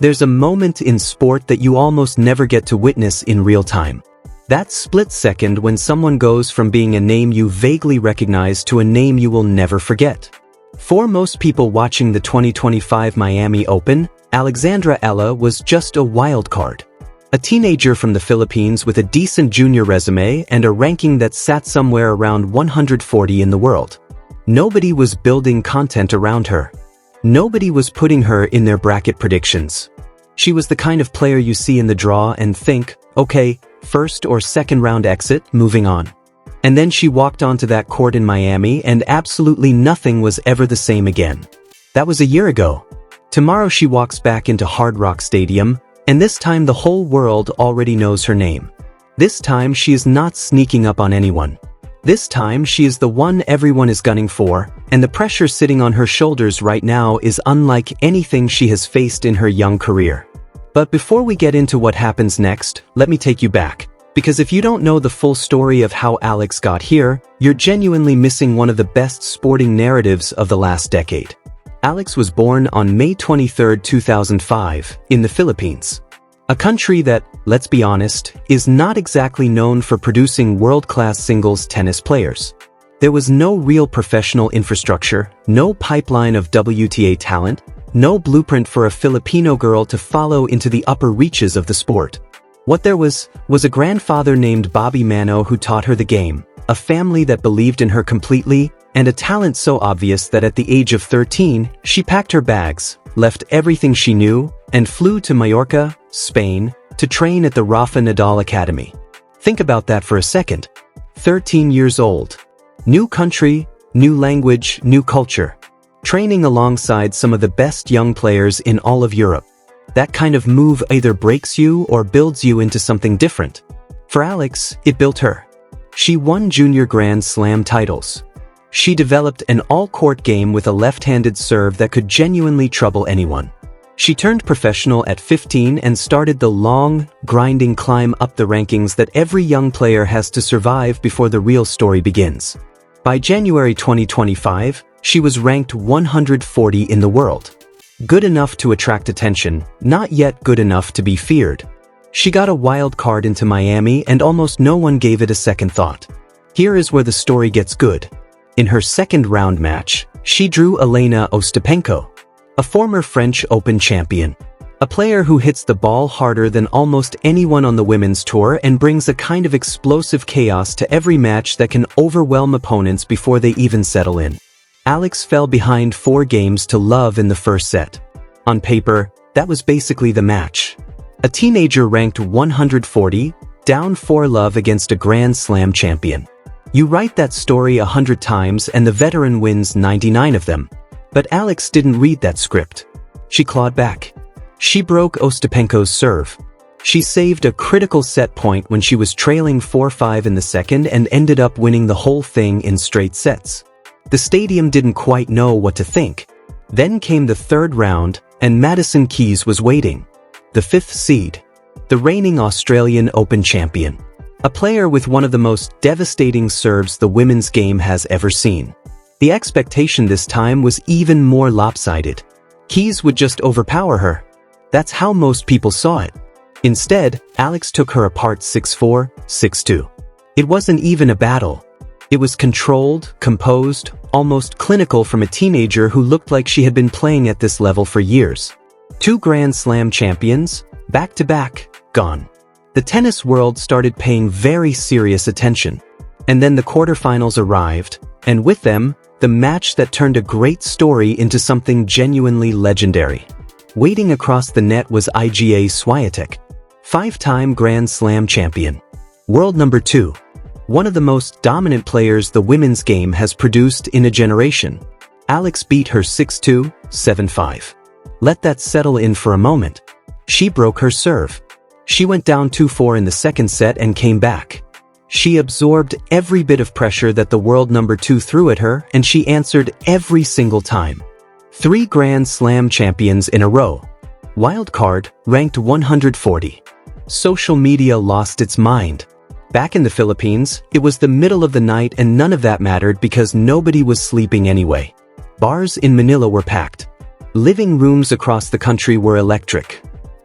There's a moment in sport that you almost never get to witness in real time. That split second when someone goes from being a name you vaguely recognize to a name you will never forget. For most people watching the 2025 Miami Open, Alex Eala was just a wild card. A teenager from the Philippines with a decent junior resume and a ranking that sat somewhere around 140 in the world. Nobody was building content around her. Nobody was putting her in their bracket predictions. She was the kind of player you see in the draw and think, okay, first or second round exit, moving on. And then she walked onto that court in Miami and absolutely nothing was ever the same again. That was a year ago. Tomorrow she walks back into Hard Rock Stadium, and this time the whole world already knows her name. This time she is not sneaking up on anyone. This time she is the one everyone is gunning for, and the pressure sitting on her shoulders right now is unlike anything she has faced in her young career. But before we get into what happens next, let me take you back. Because if you don't know the full story of how Alex got here, you're genuinely missing one of the best sporting narratives of the last decade. Alex was born on May 23, 2005, in the Philippines. A country that, let's be honest, is not exactly known for producing world-class singles tennis players. There was no real professional infrastructure, no pipeline of WTA talent, no blueprint for a Filipino girl to follow into the upper reaches of the sport. What there was a grandfather named Bobby Mano who taught her the game, a family that believed in her completely, and a talent so obvious that at the age of 13, she packed her bags, left everything she knew, and flew to Mallorca, Spain, to train at the Rafa Nadal Academy. Think about that for a second. 13 years old. New country, new language, new culture. Training alongside some of the best young players in all of Europe. That kind of move either breaks you or builds you into something different. For Alex, it built her. She won junior Grand Slam titles. She developed an all-court game with a left-handed serve that could genuinely trouble anyone. She turned professional at 15 and started the long, grinding climb up the rankings that every young player has to survive before the real story begins. By January 2025, she was ranked 140 in the world. Good enough to attract attention, not yet good enough to be feared. She got a wild card into Miami and almost no one gave it a second thought. Here is where the story gets good. In her second round match, she drew Elena Ostapenko, a former French Open champion. A player who hits the ball harder than almost anyone on the women's tour and brings a kind of explosive chaos to every match that can overwhelm opponents before they even settle in. Alex fell behind 4 games to love in the first set. On paper, that was basically the match. A teenager ranked 140, down 4-love against a Grand Slam champion. You write that story 100 times and the veteran wins 99 of them. But Alex didn't read that script. She clawed back. She broke Ostapenko's serve. She saved a critical set point when she was trailing 4-5 in the second and ended up winning the whole thing in straight sets. The stadium didn't quite know what to think. Then came the third round, and Madison Keys was waiting. The 5th seed. The reigning Australian Open champion. A player with one of the most devastating serves the women's game has ever seen. The expectation this time was even more lopsided. Keys would just overpower her. That's how most people saw it. Instead, Alex took her apart 6-4, 6-2. It wasn't even a battle. It was controlled, composed, almost clinical from a teenager who looked like she had been playing at this level for years. 2 Grand Slam champions, back-to-back, gone. The tennis world started paying very serious attention. And then the quarterfinals arrived, and with them, the match that turned a great story into something genuinely legendary. Waiting across the net was Iga Swiatek, 5-time Grand Slam champion. World number 2. One of the most dominant players the women's game has produced in a generation. Alex beat her 6-2, 7-5. Let that settle in for a moment. She broke her serve. She went down 2-4 in the second set and came back. She absorbed every bit of pressure that the world number 2 threw at her, and she answered every single time. 3 Grand Slam champions in a row. Wild card, ranked 140. Social media lost its mind. Back in the Philippines, it was the middle of the night and none of that mattered because nobody was sleeping anyway. Bars in Manila were packed. Living rooms across the country were electric.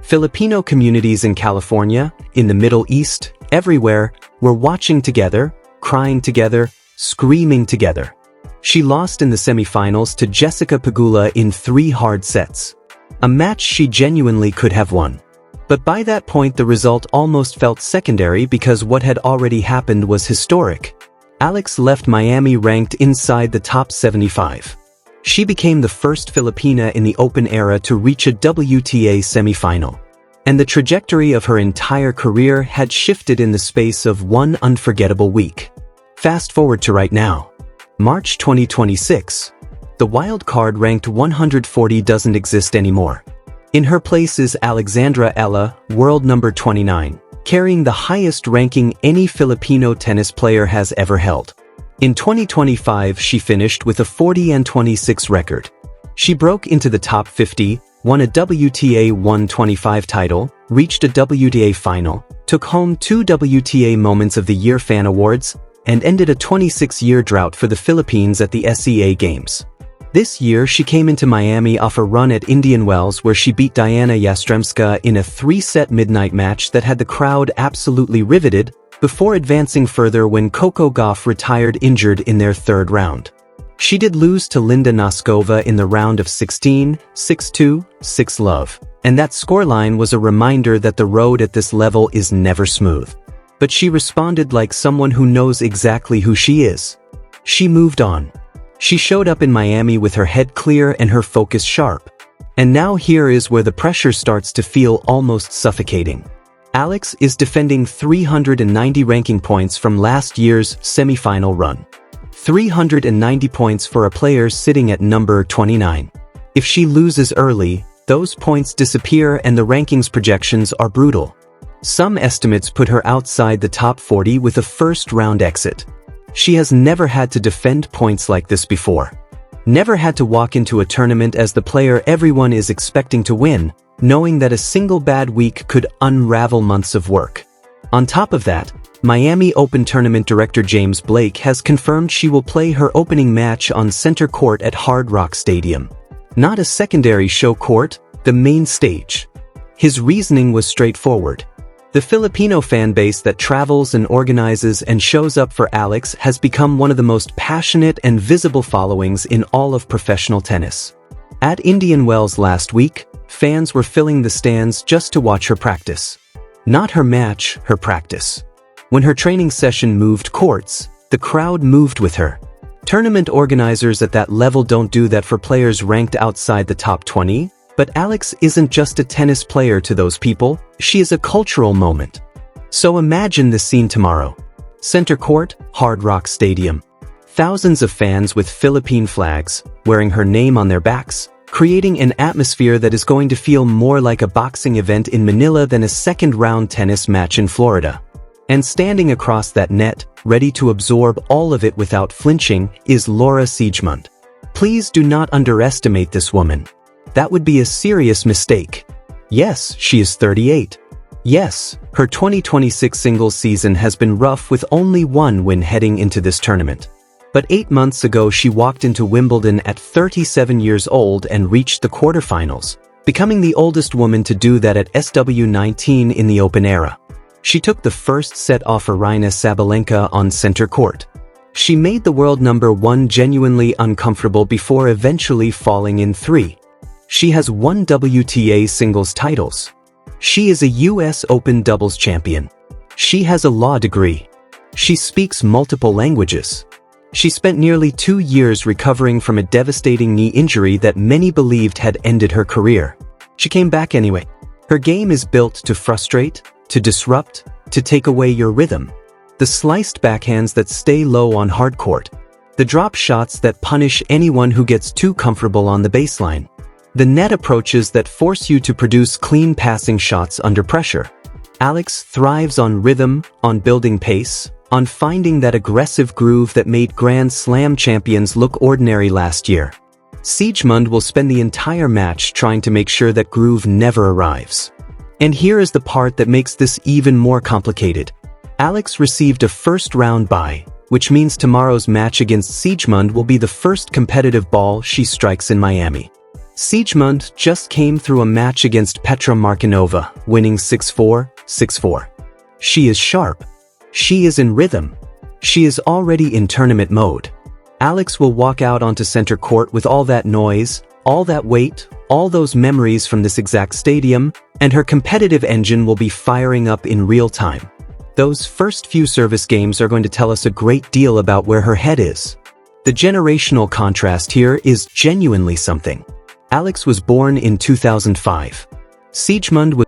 Filipino communities in California, in the Middle East, everywhere, were watching together, crying together, screaming together. She lost in the semifinals to Jessica Pegula in 3 hard sets. A match she genuinely could have won. But by that point the result almost felt secondary because what had already happened was historic. Alex left Miami ranked inside the top 75. She became the first Filipina in the Open era to reach a WTA semifinal. And the trajectory of her entire career had shifted in the space of one unforgettable week. Fast forward to right now. March 2026. The wild card ranked 140 doesn't exist anymore. In her place is Alex Eala, world number 29, carrying the highest ranking any Filipino tennis player has ever held. In 2025 she finished with a 40-26 record. She broke into the top 50, won a WTA 125 title, reached a WTA final, took home 2 WTA Moments of the Year Fan Awards, and ended a 26-year drought for the Philippines at the SEA Games. This year she came into Miami off a run at Indian Wells where she beat Diana Yastremska in a 3-set midnight match that had the crowd absolutely riveted, before advancing further when Coco Gauff retired injured in their 3rd round. She did lose to Linda Noskova in the round of 16, 6-2, 6-love, and that scoreline was a reminder that the road at this level is never smooth. But she responded like someone who knows exactly who she is. She moved on. She showed up in Miami with her head clear and her focus sharp. And now here is where the pressure starts to feel almost suffocating. Alex is defending 390 ranking points from last year's semifinal run. 390 points for a player sitting at number 29. If she loses early, those points disappear and the rankings projections are brutal. Some estimates put her outside the top 40 with a first-round exit. She has never had to defend points like this before. Never had to walk into a tournament as the player everyone is expecting to win, knowing that a single bad week could unravel months of work. On top of that, Miami Open Tournament director James Blake has confirmed she will play her opening match on center court at Hard Rock Stadium. Not a secondary show court, the main stage. His reasoning was straightforward. The Filipino fan base that travels and organizes and shows up for Alex has become one of the most passionate and visible followings in all of professional tennis. At Indian Wells last week, fans were filling the stands just to watch her practice. Not her match, her practice. When her training session moved courts, the crowd moved with her. Tournament organizers at that level don't do that for players ranked outside the top 20. But Alex isn't just a tennis player to those people, she is a cultural moment. So imagine the scene tomorrow. Center court, Hard Rock Stadium. Thousands of fans with Philippine flags, wearing her name on their backs, creating an atmosphere that is going to feel more like a boxing event in Manila than a second-round tennis match in Florida. And standing across that net, ready to absorb all of it without flinching, is Laura Siegemund. Please do not underestimate this woman. That would be a serious mistake. Yes, she is 38. Yes, her 2026 singles season has been rough with only 1 win heading into this tournament. But 8 months ago she walked into Wimbledon at 37 years old and reached the quarterfinals, becoming the oldest woman to do that at SW19 in the Open era. She took the first set off Aryna Sabalenka on center court. She made the world number 1 genuinely uncomfortable before eventually falling in 3. She has 1 WTA singles titles. She is a US Open doubles champion. She has a law degree. She speaks multiple languages. She spent nearly 2 years recovering from a devastating knee injury that many believed had ended her career. She came back anyway. Her game is built to frustrate, to disrupt, to take away your rhythm. The sliced backhands that stay low on hard court. The drop shots that punish anyone who gets too comfortable on the baseline. The net approaches that force you to produce clean passing shots under pressure. Alex thrives on rhythm, on building pace, on finding that aggressive groove that made Grand Slam champions look ordinary last year. Siegemund will spend the entire match trying to make sure that groove never arrives. And here is the part that makes this even more complicated. Alex received a first-round bye, which means tomorrow's match against Siegemund will be the first competitive ball she strikes in Miami. Siegemund just came through a match against Petra Markinova, winning 6-4, 6-4. She is sharp. She is in rhythm. She is already in tournament mode. Alex will walk out onto center court with all that noise, all that weight, all those memories from this exact stadium, and her competitive engine will be firing up in real time. Those first few service games are going to tell us a great deal about where her head is. The generational contrast here is genuinely something. Alex was born in 2005. Siegemund was